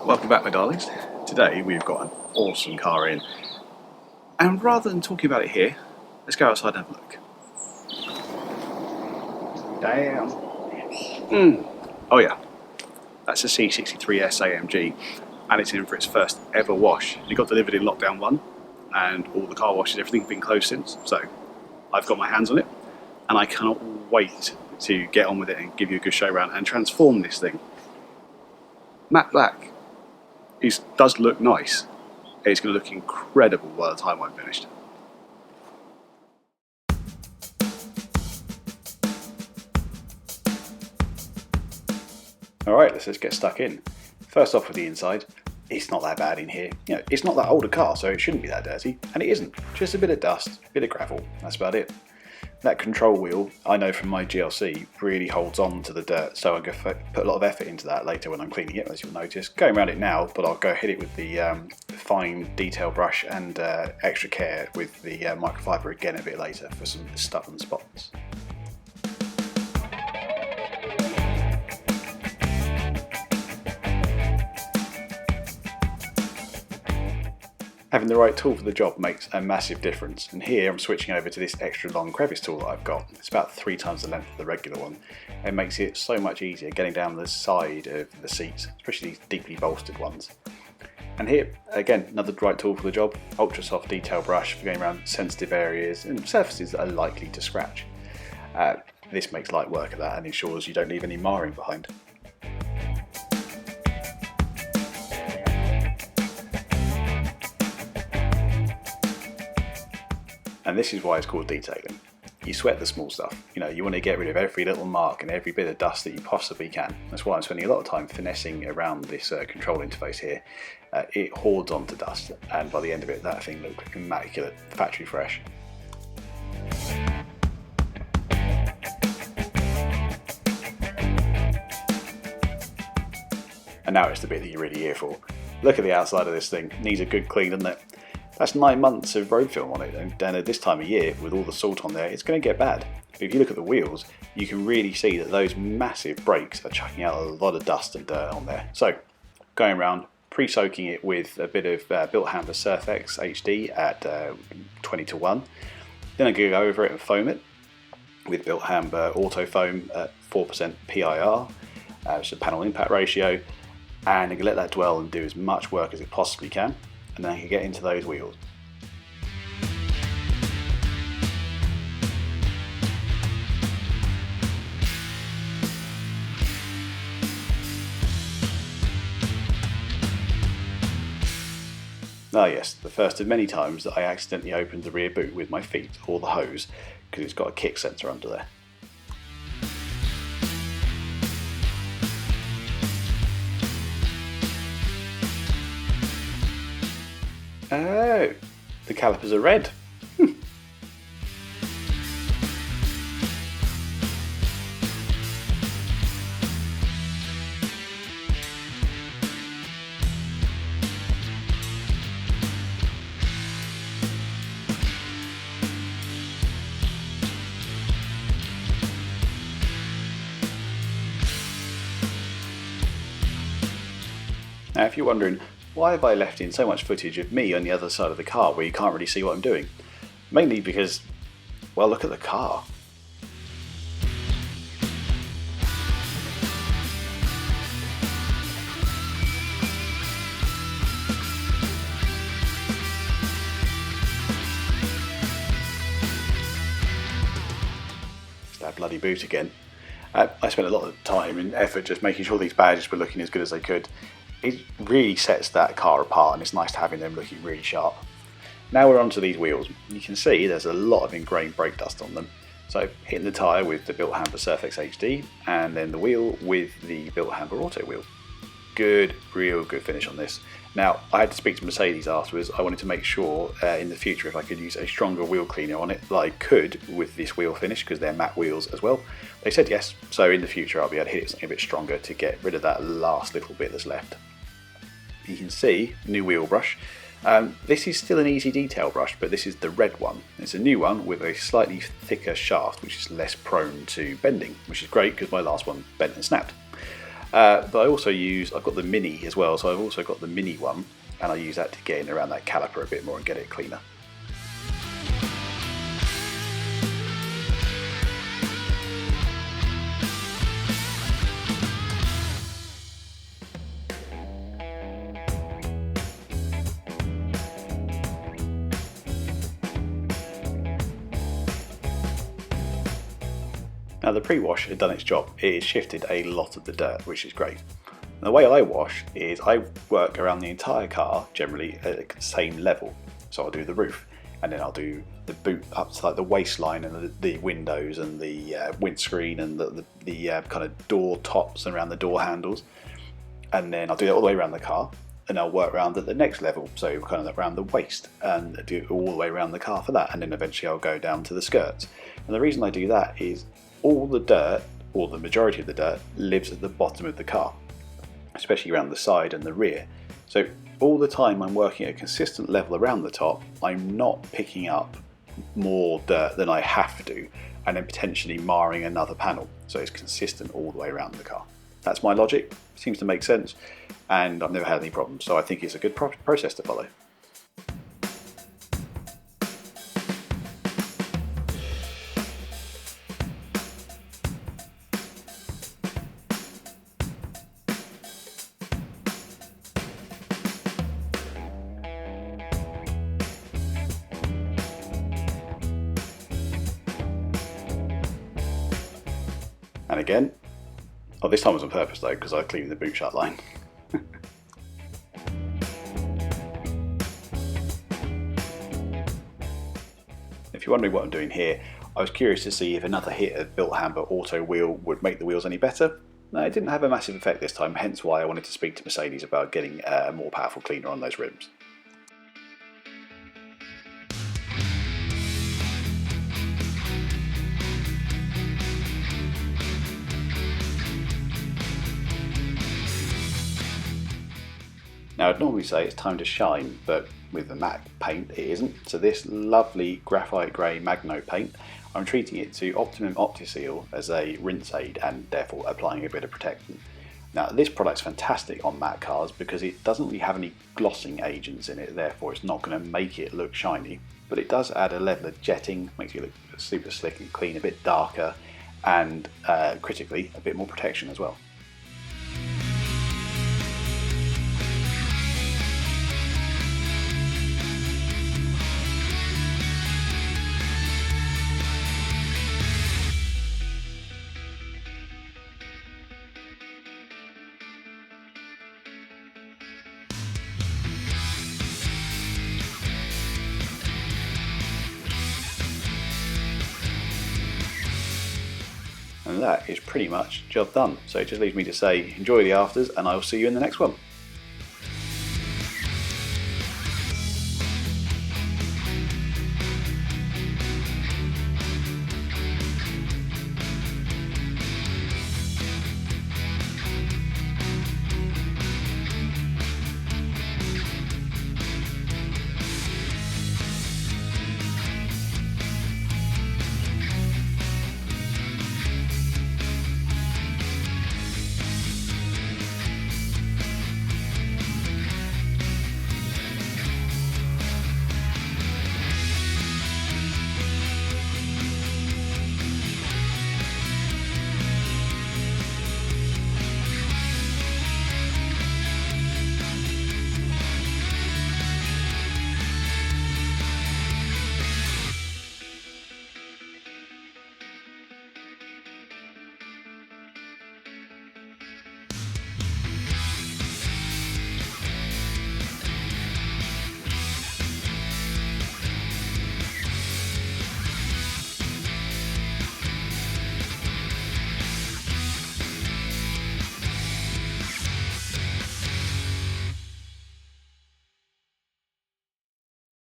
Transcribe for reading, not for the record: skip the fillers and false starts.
Welcome back, my darlings. Today we've got an awesome car in, and rather than talking about it here, let's go outside and have a look. Damn. Oh yeah, that's a C63s AMG, and it's in for its first ever wash. It got delivered in lockdown 1, and all the car washes, everything have been closed since, so I've got my hands on it, and I cannot wait to get on with it and give you a good show round and transform this thing. Matte black. It does look nice. It's going to look incredible by the time I'm finished. Alright, let's just get stuck in. First off with the inside, it's not that bad in here. You know, it's not that old a car, so it shouldn't be that dirty, and it isn't. Just a bit of dust, a bit of gravel, that's about it. That control wheel, I know from my GLC, really holds on to the dirt, so I'm going to put a lot of effort into that later when I'm cleaning it, as you'll notice. Going around it now, but I'll go hit it with the fine detail brush and extra care with the microfiber again a bit later for some stubborn spots. Having the right tool for the job makes a massive difference, and here I'm switching over to this extra long crevice tool that I've got. It's about 3 times the length of the regular one. It makes it so much easier getting down the side of the seats, especially these deeply bolstered ones. And here, again, another right tool for the job, ultra soft detail brush for going around sensitive areas and surfaces that are likely to scratch. This makes light work of that and ensures you don't leave any marring behind. And this is why it's called detailing. You sweat the small stuff. You know, you want to get rid of every little mark and every bit of dust that you possibly can. That's why I'm spending a lot of time finessing around this control interface here. It hoards onto dust, and by the end of it, that thing looks immaculate, factory fresh. And now it's the bit that you're really here for. Look at the outside of this thing. Needs a good clean, doesn't it? That's 9 months of road film on it, and at this time of year, with all the salt on there, it's going to get bad. But if you look at the wheels, you can really see that those massive brakes are chucking out a lot of dust and dirt on there. So, going around, pre-soaking it with a bit of Bilt Hamber Surfex HD at 20:1. Then I'm going to go over it and foam it with Bilt Hamber Auto Foam at 4% PIR, so panel impact ratio, and I'm going to let that dwell and do as much work as it possibly can. And then I can get into those wheels. Ah yes, the first of many times that I accidentally opened the rear boot with my feet or the hose, because it's got a kick sensor under there. Oh, the calipers are red. Now, if you're wondering, why have I left in so much footage of me on the other side of the car where you can't really see what I'm doing? Mainly because, well, look at the car. It's that bloody boot again. I spent a lot of time and effort just making sure these badges were looking as good as they could. It really sets that car apart, and it's nice to having them looking really sharp. Now we're onto these wheels. You can see there's a lot of ingrained brake dust on them. So hitting the tyre with the Bilt Hamber Surfex HD, and then the wheel with the Bilt Hamber Auto wheel. Good, real good finish on this. Now, I had to speak to Mercedes afterwards. I wanted to make sure in the future if I could use a stronger wheel cleaner on it, that I could with this wheel finish, because they're matte wheels as well. They said yes, so in the future I'll be able to hit it something a bit stronger to get rid of that last little bit that's left. You can see, new wheel brush. This is still an easy detail brush, but this is the red one. It's a new one with a slightly thicker shaft, which is less prone to bending, which is great because my last one bent and snapped. But I also I've got the Mini as well, so I've also got the Mini one, and I use that to get in around that caliper a bit more and get it cleaner. Now the pre-wash had done its job. It has shifted a lot of the dirt, which is great. And the way I wash is I work around the entire car generally at the same level. So I'll do the roof, and then I'll do the boot up to like the waistline and the windows and the windscreen and the kind of door tops and around the door handles. And then I'll do that all the way around the car, and I'll work around at the next level, so kind of around the waist, and do it all the way around the car for that. And then eventually I'll go down to the skirts. And the reason I do that is all the dirt, or the majority of the dirt, lives at the bottom of the car, especially around the side and the rear. So all the time I'm working at a consistent level around the top, I'm not picking up more dirt than I have to, and then potentially marring another panel. So it's consistent all the way around the car. That's my logic. Seems to make sense, and I've never had any problems. So I think it's a good process to follow. And again, this time was on purpose though, because I cleaned the boot shut line. If you're wondering what I'm doing here, I was curious to see if another hit of Bilt Hamber auto wheel would make the wheels any better. No, it didn't have a massive effect this time, hence why I wanted to speak to Mercedes about getting a more powerful cleaner on those rims. Now I'd normally say it's time to shine, but with the matte paint it isn't. So this lovely Graphite Grey Magno paint, I'm treating it to Optimum Opti-Seal as a rinse aid and therefore applying a bit of protection. Now this product's fantastic on matte cars because it doesn't really have any glossing agents in it, therefore it's not going to make it look shiny, but it does add a level of jetting, makes it look super slick and clean, a bit darker, and critically a bit more protection as well. And that is pretty much job done. So it just leaves me to say enjoy the afters, and I will see you in the next one.